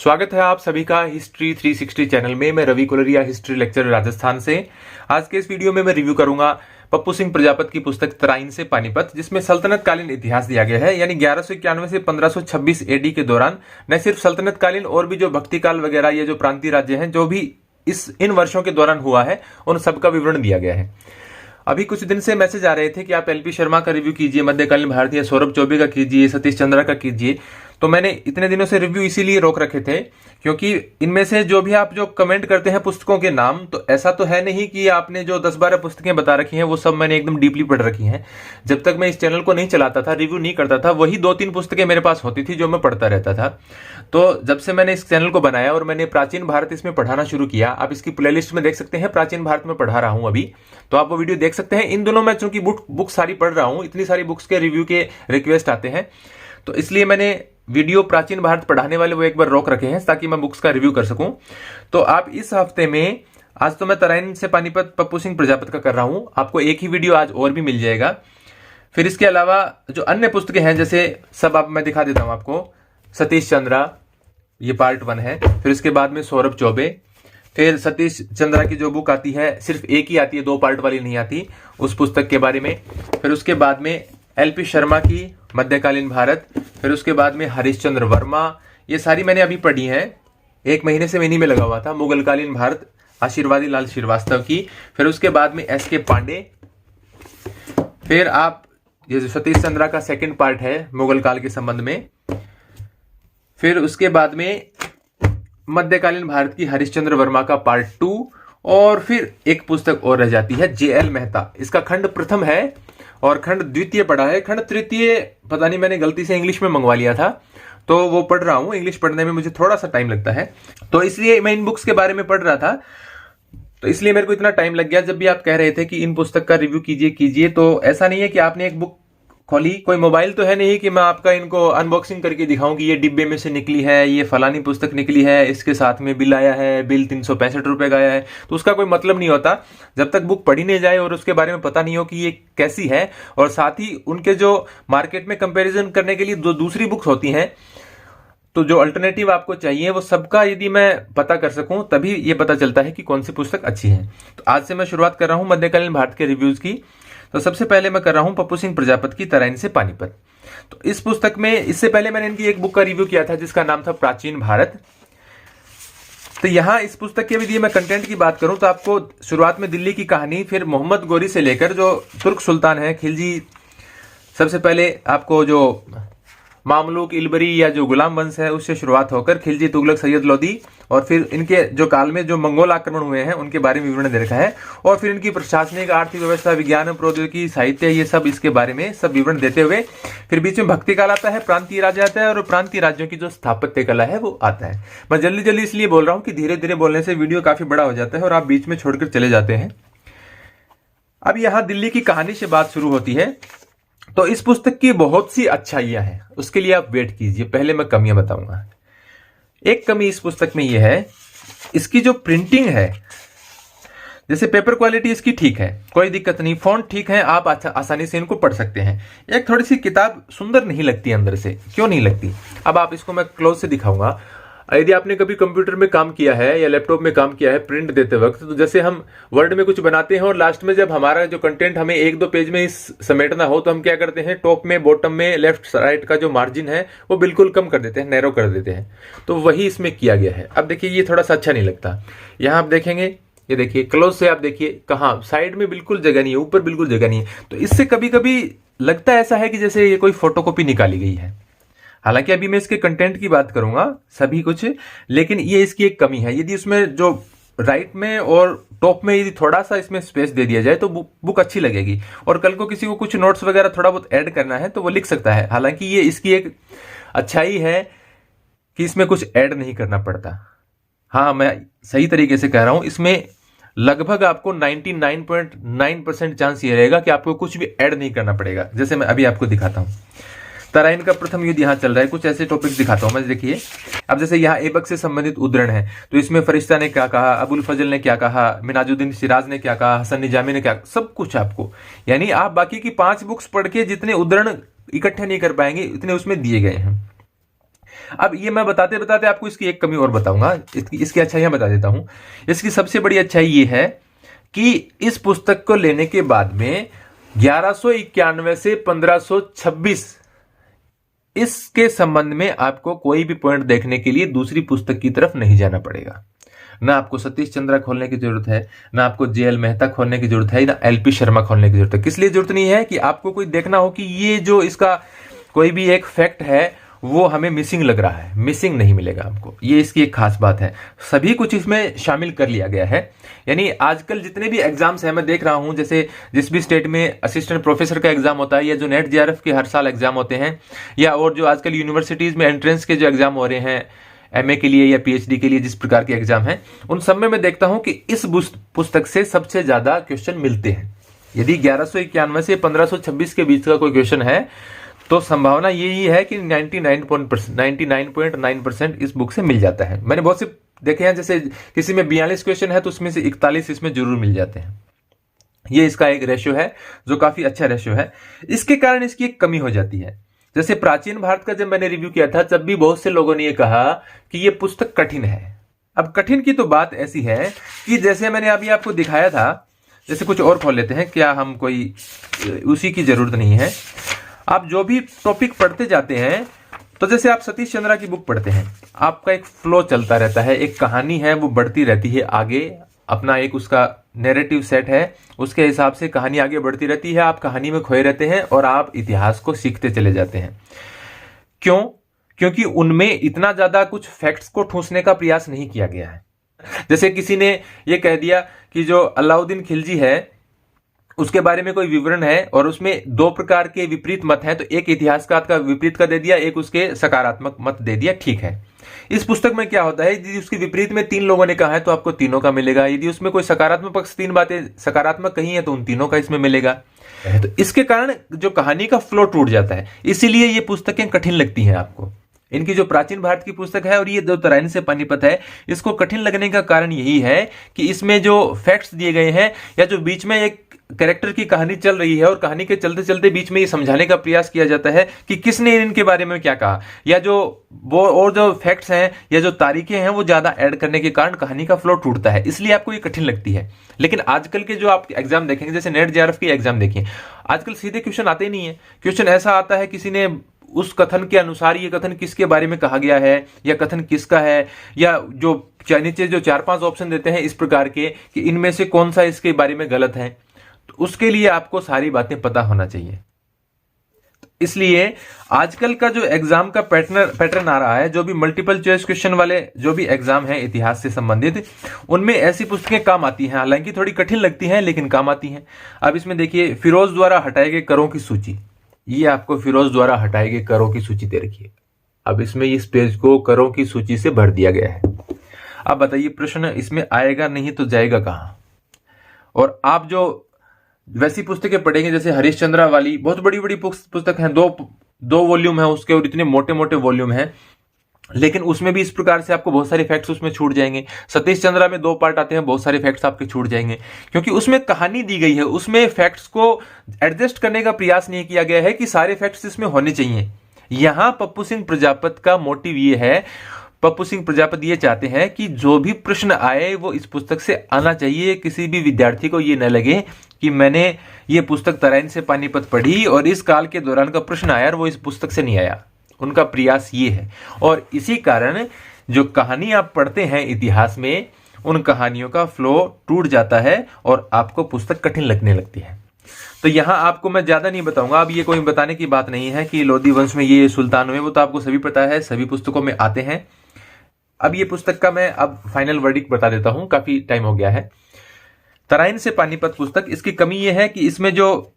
स्वागत है आप सभी का हिस्ट्री 360 चैनल में। मैं रवि कोलरिया, हिस्ट्री लेक्चर राजस्थान से। आज के इस वीडियो में मैं रिव्यू करूंगा पप्पू सिंह प्रजापत की पुस्तक तराइन से पानीपत, जिसमें सल्तनत कालीन इतिहास दिया गया है। यानी 1191 से 1526 एडी के दौरान न सिर्फ सल्तनत कालीन और भी जो भक्ति काल वगैरह ये जो प्रांतीय राज्य हैं जो भी इन वर्षों के दौरान हुआ है उन सबका विवरण दिया गया है। अभी कुछ दिन से मैसेज आ रहे थे कि आप एलपी शर्मा का रिव्यू कीजिए, मध्यकालीन भारतीय सौरभ चौबे का कीजिए, सतीश चंद्रा का कीजिए। तो मैंने इतने दिनों से रिव्यू इसीलिए रोक रखे थे क्योंकि इनमें से जो भी आप जो कमेंट करते हैं पुस्तकों के नाम, तो ऐसा तो है नहीं कि आपने जो 10-12 पुस्तकें बता रखी हैं वो सब मैंने एकदम डीपली पढ़ रखी हैं। जब तक मैं इस चैनल को नहीं चलाता था, रिव्यू नहीं करता था, वही 2-3 पुस्तकें मेरे पास होती थी जो मैं पढ़ता रहता था। तो जब से मैंने इस चैनल को बनाया और मैंने प्राचीन भारत इसमें पढ़ाना शुरू किया, आप इसकी प्लेलिस्ट में देख सकते हैं, प्राचीन भारत में पढ़ा रहा हूं अभी, तो आप वो वीडियो देख सकते हैं। इन दोनों में चूंकि बुक सारी पढ़ रहा हूं, इतनी सारी बुक्स के रिव्यू के रिक्वेस्ट आते हैं, तो इसलिए मैंने वीडियो प्राचीन भारत पढ़ाने वाले वो एक बार रोक रखे हैं ताकि मैं बुक्स का रिव्यू कर सकूं। तो आप इस हफ्ते में, आज तो मैं तराइन से पानीपत पप्पू सिंह प्रजापत का कर रहा हूं, आपको एक ही वीडियो आज और भी मिल जाएगा। फिर इसके अलावा जो अन्य पुस्तकें हैं, जैसे सब आप मैं दिखा देता हूं आपको। सतीश चंद्रा, ये पार्ट 1 है। फिर इसके बाद में सौरभ चौबे, फिर सतीश चंद्रा की जो बुक आती है सिर्फ एक ही आती है, 2 पार्ट वाली नहीं आती, उस पुस्तक के बारे में। फिर उसके बाद में एलपी शर्मा की मध्यकालीन भारत, फिर उसके बाद में हरिश्चंद्र वर्मा, ये सारी मैंने अभी पढ़ी हैं। 1 महीने से मैं इन्हीं में लगा हुआ था। मुगलकालीन भारत आशीर्वादी लाल श्रीवास्तव की, फिर उसके बाद में एस के पांडे। फिर आप ये जो सतीश चंद्रा का सेकंड पार्ट है मुगल काल के संबंध में। फिर उसके बाद में मध्यकालीन भारत की हरिश्चंद्र वर्मा का पार्ट 2, और फिर एक पुस्तक और रह जाती है जेएल मेहता। इसका खंड प्रथम है और खंड द्वितीय पढ़ा है। खंड तृतीय पता नहीं, मैंने गलती से इंग्लिश में मंगवा लिया था, तो वो पढ़ रहा हूं। इंग्लिश पढ़ने में मुझे थोड़ा सा टाइम लगता है, तो इसलिए मैं इन बुक्स के बारे में पढ़ रहा था, तो इसलिए मेरे को इतना टाइम लग गया। जब भी आप कह रहे थे कि इन पुस्तक का रिव्यू कीजिए, तो ऐसा नहीं है कि आपने एक बुक खोली, कोई मोबाइल तो है नहीं कि मैं आपका इनको अनबॉक्सिंग करके दिखाऊं कि ये डिब्बे में से निकली है, ये फलानी पुस्तक निकली है, इसके साथ में बिल आया है, बिल 365 रुपए का आया है। तो उसका कोई मतलब नहीं होता जब तक बुक पढ़ी नहीं जाए और उसके बारे में पता नहीं हो कि ये कैसी है, और साथ ही उनके जो मार्केट में कंपेरिजन करने के लिए जो दूसरी बुक्स होती हैं, तो जो अल्टरनेटिव आपको चाहिए वो सबका यदि मैं पता कर सकूं, तभी ये पता चलता है कि कौन सी पुस्तक अच्छी है। तो आज से मैं शुरुआत कर रहा हूं मध्यकालीन भारत के रिव्यूज की। तो सबसे पहले मैं कर रहा हूं पप्पू सिंह प्रजापत की तराइन से पानीपत। तो इस पुस्तक में, इससे पहले मैंने इनकी एक बुक का रिव्यू किया था जिसका नाम था प्राचीन भारत। तो यहां इस पुस्तक के यदि मैं कंटेंट की बात करूं तो आपको शुरुआत में दिल्ली की कहानी, फिर मोहम्मद गोरी से लेकर जो तुर्क सुल्तान है खिलजी, सबसे पहले आपको जो मामलुक, इलबरी या जो गुलाम वंश है उससे शुरुआत होकर खिलजी, तुगलक, सैयद लोदी, और फिर इनके जो काल में जो मंगोल आक्रमण हुए हैं उनके बारे में विवरण दे रखा है, और फिर इनकी प्रशासनिक, आर्थिक व्यवस्था, विज्ञान, प्रौद्योगिकी, साहित्य, ये सब इसके बारे में सब विवरण देते हुए फिर बीच में भक्ति काल आता है, प्रांतीय राज्य आता है, और प्रांतीय राज्यों की जो स्थापत्य कला है वो आता है। मैं जल्दी जल्दी इसलिए बोल रहा हूँ कि धीरे धीरे बोलने से वीडियो काफी बड़ा हो जाता है और आप बीच में छोड़कर चले जाते हैं। अब यहाँ दिल्ली की कहानी से बात शुरू होती है। तो इस पुस्तक की बहुत सी अच्छाइयां हैं, उसके लिए आप वेट कीजिए। पहले मैं कमियां बताऊंगा। एक कमी इस पुस्तक में यह है, इसकी जो प्रिंटिंग है, जैसे पेपर क्वालिटी इसकी ठीक है, कोई दिक्कत नहीं, फॉन्ट ठीक है, आप आसानी से इनको पढ़ सकते हैं। एक थोड़ी सी किताब सुंदर नहीं लगती अंदर से। क्यों नहीं लगती? अब आप इसको मैं क्लोज से दिखाऊंगा। यदि आपने कभी कंप्यूटर में काम किया है या लैपटॉप में काम किया है प्रिंट देते वक्त, तो जैसे हम वर्ड में कुछ बनाते हैं और लास्ट में जब हमारा जो कंटेंट हमें 1-2 पेज में समेटना हो, तो हम क्या करते हैं, टॉप में, बॉटम में, लेफ्ट राइट का जो मार्जिन है वो बिल्कुल कम कर देते हैं, नैरो कर देते हैं। तो वही इसमें किया गया है। अब देखिए, ये थोड़ा सा अच्छा नहीं लगता। यहां आप देखेंगे, ये देखिए क्लोज से, आप देखिए कहाँ साइड में बिल्कुल जगह नहीं है, ऊपर बिल्कुल जगह नहीं है। तो इससे कभी कभी लगता ऐसा है कि जैसे ये कोई फोटोकॉपी निकाली गई है। हालांकि अभी मैं इसके कंटेंट की बात करूंगा सभी कुछ, लेकिन ये इसकी एक कमी है। यदि उसमें जो राइट में और टॉप में यदि थोड़ा सा इसमें स्पेस दे दिया जाए तो बुक अच्छी लगेगी, और कल को किसी को कुछ नोट्स वगैरह थोड़ा बहुत ऐड करना है तो वो लिख सकता है। हालांकि ये इसकी एक अच्छाई है कि इसमें कुछ ऐड नहीं करना पड़ता। हाँ, मैं सही तरीके से कह रहा हूं, इसमें लगभग आपको 99.9% चांस ये रहेगा कि आपको कुछ भी ऐड नहीं करना पड़ेगा। जैसे मैं अभी आपको दिखाता हूं, तराइन का प्रथम युद्ध यहाँ चल रहा है, कुछ ऐसे टॉपिक दिखाता हूं मैं। देखिए, अब जैसे यहाँ ऐबक से संबंधित उद्धरण है, तो इसमें फरिश्ता ने क्या कहा, अबुल फजल ने क्या कहा, मिनाजुद्दीन सिराज ने क्या कहा, हसन निजामी ने क्या, सब कुछ आपको, यानी आप बाकी की 5 बुक्स पढ़ के जितने उद्धरण इकट्ठे नहीं कर पाएंगे, इतने उसमें दिए गए हैं। अब ये मैं बताते बताते आपको इसकी एक कमी और बताऊंगा, इसकी अच्छाइयां बता देता हूं। इसकी सबसे बड़ी अच्छाई ये है कि इस पुस्तक को लेने के बाद में 1191 से 1526 इसके संबंध में आपको कोई भी पॉइंट देखने के लिए दूसरी पुस्तक की तरफ नहीं जाना पड़ेगा। ना आपको सतीश चंद्रा खोलने की जरूरत है, ना आपको जेएल मेहता खोलने की जरूरत है, ना एलपी शर्मा खोलने की जरूरत है। किस लिए जरूरत नहीं है कि आपको कोई देखना हो कि ये जो इसका कोई भी एक फैक्ट है वो हमें मिसिंग लग रहा है, मिसिंग नहीं मिलेगा आपको। ये इसकी एक खास बात है, सभी कुछ इसमें शामिल कर लिया गया है। यानी आजकल जितने भी एग्जाम्स हैं, मैं देख रहा हूं जैसे जिस भी स्टेट में असिस्टेंट प्रोफेसर का एग्जाम होता है, या जो नेट जेआरएफ के हर साल एग्जाम होते हैं, या और जो आजकल यूनिवर्सिटीज में एंट्रेंस के जो एग्जाम हो रहे हैं एमए के लिए या पीएचडी के लिए, जिस प्रकार के एग्जाम हैं, उन सब में मैं देखता हूं कि इस पुस्तक से सबसे ज्यादा क्वेश्चन मिलते हैं। यदि 1191 से 1526 के बीच का कोई क्वेश्चन है तो संभावना यही है कि 99.9% इस बुक से मिल जाता है। मैंने बहुत से देखे हैं, जैसे किसी में 42 क्वेश्चन है तो उसमें से 41 इसमें जरूर मिल जाते हैं। ये इसका एक रेशियो है जो काफी अच्छा रेशियो है। इसके कारण इसकी एक कमी हो जाती है। जैसे प्राचीन भारत का जब मैंने रिव्यू किया था तब भी बहुत से लोगों ने यह कहा कि यह पुस्तक कठिन है। अब कठिन की तो बात ऐसी है कि जैसे मैंने अभी आपको दिखाया था, जैसे कुछ और खोल लेते हैं, क्या हम कोई उसी की जरूरत नहीं है। आप जो भी टॉपिक पढ़ते जाते हैं, तो जैसे आप सतीश चंद्रा की बुक पढ़ते हैं, आपका एक फ्लो चलता रहता है, एक कहानी है वो बढ़ती रहती है आगे, अपना एक उसका नैरेटिव सेट है, उसके हिसाब से कहानी आगे बढ़ती रहती है, आप कहानी में खोए रहते हैं और आप इतिहास को सीखते चले जाते हैं। क्यों? क्योंकि उनमें इतना ज्यादा कुछ फैक्ट्स को ठूंसने का प्रयास नहीं किया गया है। जैसे किसी ने यह कह दिया कि जो अलाउद्दीन खिलजी है उसके बारे में कोई विवरण है और उसमें दो प्रकार के विपरीत मत हैं, तो एक इतिहासकार का विपरीत का दे दिया, एक उसके सकारात्मक मत दे दिया, ठीक है। इस पुस्तक में क्या होता है, यदि उसके विपरीत में 3 लोगों ने कहा है तो आपको तीनों का मिलेगा। यदि उसमें कोई सकारात्मक पक्ष 3 बातें सकारात्मक कही है तो उन तीनों का इसमें मिलेगा। तो इसके कारण जो कहानी का फ्लो टूट जाता है, इसीलिए ये पुस्तकें कठिन लगती हैं आपको। इनकी जो प्राचीन भारत की पुस्तक है और ये जो तराइन से पानीपत है, इसको कठिन लगने का कारण यही है कि इसमें जो फैक्ट्स दिए गए हैं, या जो बीच में एक कैरेक्टर की कहानी चल रही है और कहानी के चलते चलते बीच में ये समझाने का प्रयास किया जाता है कि किसने इनके बारे में क्या कहा, या जो वो और जो फैक्ट्स हैं या जो तारीखें हैं वो ज्यादा ऐड करने के कारण कहानी का फ्लो टूटता है, इसलिए आपको ये कठिन लगती है। लेकिन आजकल के जो आप एग्जाम देखेंगे, जैसे नेट जेआरएफ की एग्जाम देखिए, आजकल सीधे क्वेश्चन आते ही नहीं है। क्वेश्चन ऐसा आता है, किसी ने उस कथन के अनुसार ये कथन किसके बारे में कहा गया है, या कथन किसका है, या जो नीचे जो 4-5 ऑप्शन देते हैं इस प्रकार के कि इनमें से कौन सा इसके बारे में गलत है, तो उसके लिए आपको सारी बातें पता होना चाहिए। इसलिए आजकल का जो एग्जाम का पैटर्न आ रहा है, जो भी मल्टीपल चॉइस क्वेश्चन वाले जो भी एग्जाम है इतिहास से संबंधित, उनमें ऐसी पुस्तकें काम आती हैं। हालांकि थोड़ी कठिन लगती हैं लेकिन काम आती हैं। अब इसमें देखिए, फिरोज द्वारा हटाए गए करों की सूची, ये आपको फिरोज द्वारा हटाए गए करों की सूची दे रखी है। अब इसमें इस पेज को करों की सूची से भर दिया गया है। अब बताइए, प्रश्न इसमें आएगा नहीं तो जाएगा कहां? और आप जो वैसी पुस्तकें पढ़ेंगे, जैसे हरिश्चंद्रा वाली बहुत बड़ी बड़ी पुस्तक है, दो वॉल्यूम है उसके, और इतने मोटे मोटे वॉल्यूम है, लेकिन उसमें भी इस प्रकार से आपको बहुत सारे फैक्ट्स उसमें छूट जाएंगे। सतीश चंद्रा में 2 पार्ट आते हैं, बहुत सारे फैक्ट्स आपके छूट जाएंगे, क्योंकि उसमें कहानी दी गई है, उसमें फैक्ट्स को एडजस्ट करने का प्रयास नहीं किया गया है कि सारे फैक्ट्स इसमें होने चाहिए। यहां पप्पू सिंह प्रजापत का मोटिव ये है, पप्पू सिंह प्रजापत ये चाहते हैं कि जो भी प्रश्न आए वो इस पुस्तक से आना चाहिए। किसी भी विद्यार्थी को ये न लगे कि मैंने ये पुस्तक तराइन से पानीपत पढ़ी और इस काल के दौरान का प्रश्न आया और वो इस पुस्तक से नहीं आया। उनका प्रयास ये है, और इसी कारण जो कहानी आप पढ़ते हैं इतिहास में, उन कहानियों का फ्लो टूट जाता है और आपको पुस्तक कठिन लगने लगती है। तो यहां आपको मैं ज्यादा नहीं बताऊंगा। अब ये कोई बताने की बात नहीं है कि लोधी वंश में ये सुल्तान हुए, वो तो आपको सभी पता है, सभी पुस्तकों में आते हैं। अब ये पुस्तक का मैं अब फाइनल वर्डिक्ट बता देता हूं, काफी टाइम हो गया है। तराइन से पानीपत पुस्तक, इसकी कमी यह है कि इसमें जो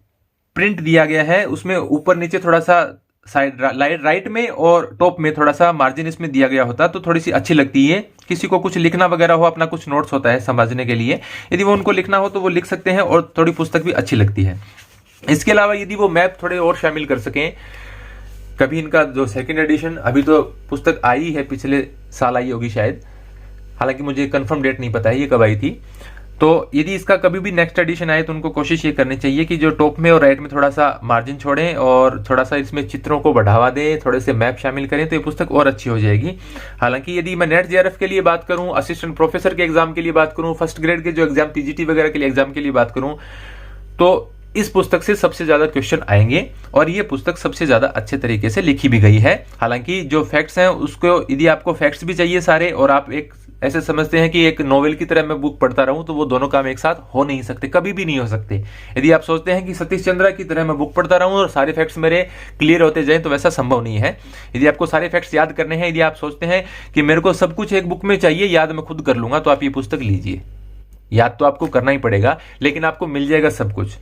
प्रिंट दिया गया है उसमें ऊपर नीचे थोड़ा सा साइड राइट में और टॉप में थोड़ा सा मार्जिन इसमें दिया गया होता तो थोड़ी सी अच्छी लगती है। किसी को कुछ लिखना वगैरह हो, अपना कुछ नोट्स होता है समझने के लिए, यदि वो उनको लिखना हो तो वो लिख सकते हैं और थोड़ी पुस्तक भी अच्छी लगती है। इसके अलावा यदि वो मैप थोड़े और शामिल कर सकें, कभी इनका जो सेकंड एडिशन, अभी तो पुस्तक आई है, पिछले साल आई होगी शायद, हालांकि मुझे कंफर्म डेट नहीं पता है ये कब आई थी, तो यदि इसका कभी भी नेक्स्ट एडिशन आए तो उनको कोशिश ये करनी चाहिए कि जो टॉप में और राइट में थोड़ा सा मार्जिन छोड़ें और थोड़ा सा इसमें चित्रों को बढ़ावा दें, थोड़े से मैप शामिल करें, तो ये पुस्तक और अच्छी हो जाएगी। हालांकि यदि मैं नेट जेआरएफ के लिए बात करूं, असिस्टेंट प्रोफेसर के एग्जाम के लिए बात करूं, फर्स्ट ग्रेड के जो एग्जाम पीजीटी वगैरह के लिए एग्जाम के लिए बात करूं, तो इस पुस्तक से सबसे ज्यादा क्वेश्चन आएंगे और ये पुस्तक सबसे ज्यादा अच्छे तरीके से लिखी भी गई है। हालांकि जो फैक्ट्स हैं उसको, यदि आपको फैक्ट्स भी चाहिए सारे और आप एक ऐसे समझते हैं कि एक नोवेल की तरह मैं बुक पढ़ता रहूं, तो वो दोनों काम एक साथ हो नहीं सकते, कभी भी नहीं हो सकते। यदि आप सोचते हैं कि सतीश चंद्रा की तरह मैं बुक पढ़ता रहूं और सारे फैक्ट्स मेरे क्लियर होते जाएं, तो वैसा संभव नहीं है। यदि आपको सारे फैक्ट्स याद करने हैं, यदि आप सोचते हैं कि मेरे को सब कुछ एक बुक में चाहिए, याद मैं खुद कर लूंगा, तो आप ये पुस्तक लीजिए। याद तो आपको करना ही पड़ेगा, लेकिन आपको मिल जाएगा सब कुछ।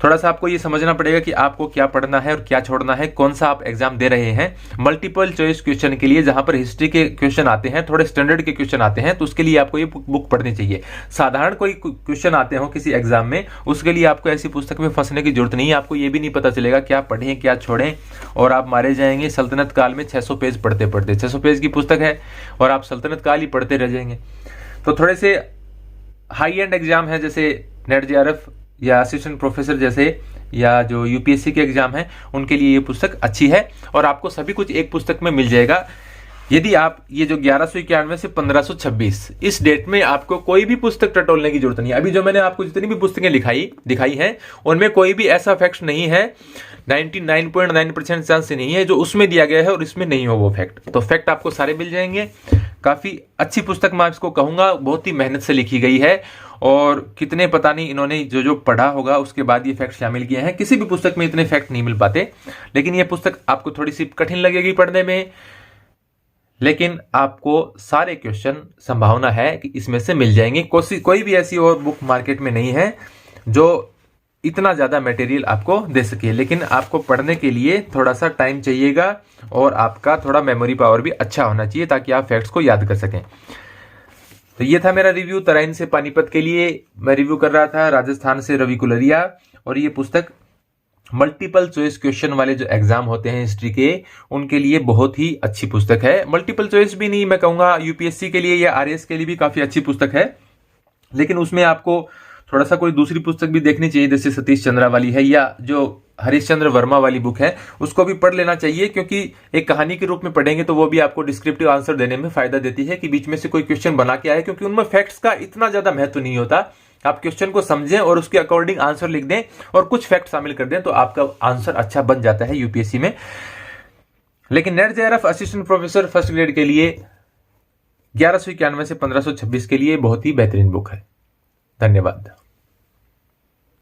थोड़ा सा आपको ये समझना पड़ेगा कि आपको क्या पढ़ना है और क्या छोड़ना है, कौन सा आप एग्जाम दे रहे हैं। मल्टीपल चॉइस क्वेश्चन के लिए, जहां पर हिस्ट्री के क्वेश्चन आते हैं, थोड़े स्टैंडर्ड के क्वेश्चन आते हैं, तो उसके लिए आपको ये बुक पढ़नी चाहिए। साधारण कोई क्वेश्चन आते हो किसी एग्जाम में, उसके लिए आपको ऐसी पुस्तक में फंसने की जरूरत नहीं है। आपको ये भी नहीं पता चलेगा क्या पढ़ें क्या छोड़ें, और आप मारे जाएंगे सल्तनत काल में 600 पेज पढ़ते पढ़ते। 600 पेज की पुस्तक है और आप सल्तनत काल ही पढ़ते रह जाएंगे। तो थोड़े से हाई एंड एग्जाम है, जैसे नेट जेआरएफ या असिस्टेंट प्रोफेसर जैसे, या जो यूपीएससी के एग्जाम है, उनके लिए ये पुस्तक अच्छी है और आपको सभी कुछ एक पुस्तक में मिल जाएगा। यदि आप ये जो 1191 से 1526 इस डेट में आपको कोई भी पुस्तक टटोलने की जरूरत नहीं है। अभी जो मैंने आपको जितनी भी पुस्तकें दिखाई हैं, उनमें कोई भी ऐसा फैक्ट नहीं है, 99.9% चांस नहीं है जो उसमें दिया गया है और इसमें नहीं हो वो फैक्ट। तो फैक्ट आपको सारे मिल जाएंगे। काफी अच्छी पुस्तक मैं इसको कहूंगा, बहुत ही मेहनत से लिखी गई है और कितने पता नहीं इन्होंने जो पढ़ा होगा उसके बाद ये फैक्ट शामिल किए हैं। किसी भी पुस्तक में इतने फैक्ट नहीं मिल पाते, लेकिन ये पुस्तक आपको थोड़ी सी कठिन लगेगी पढ़ने में, लेकिन आपको सारे क्वेश्चन संभावना है कि इसमें से मिल जाएंगे। कोई भी ऐसी और बुक मार्केट में नहीं है जो इतना ज्यादा मटेरियल आपको दे सके, लेकिन आपको पढ़ने के लिए थोड़ा सा टाइम चाहिएगा और आपका थोड़ा मेमोरी पावर भी अच्छा होना चाहिए ताकि आप फैक्ट्स को याद कर सकें। तो ये था मेरा रिव्यू तराइन से पानीपत के लिए। मैं रिव्यू कर रहा था राजस्थान से रवि कुलरिया, और ये पुस्तक मल्टीपल चॉइस क्वेश्चन वाले जो एग्जाम होते हैं हिस्ट्री के, उनके लिए बहुत ही अच्छी पुस्तक है। मल्टीपल चॉइस भी नहीं, मैं कहूंगा यूपीएससी के लिए या आरएएस के लिए भी काफी अच्छी पुस्तक है, लेकिन उसमें आपको थोड़ा सा कोई दूसरी पुस्तक भी देखनी चाहिए, जैसे सतीश चंद्रा वाली है या जो हरिश्चंद्र वर्मा वाली बुक है, उसको भी पढ़ लेना चाहिए, क्योंकि एक कहानी के रूप में पढ़ेंगे तो वो भी आपको डिस्क्रिप्टिव आंसर देने में फायदा देती है कि बीच में से कोई क्वेश्चन बना के आए, क्योंकि उनमें फैक्ट्स का इतना ज्यादा महत्व नहीं होता। आप क्वेश्चन को समझें और उसके अकॉर्डिंग आंसर लिख दें और कुछ फैक्ट शामिल कर दें, तो आपका आंसर अच्छा बन जाता है यूपीएससी में। लेकिन net JRF assistant professor first grade के लिए 1191 से 1526 के लिए बहुत ही बेहतरीन बुक है। धन्यवाद।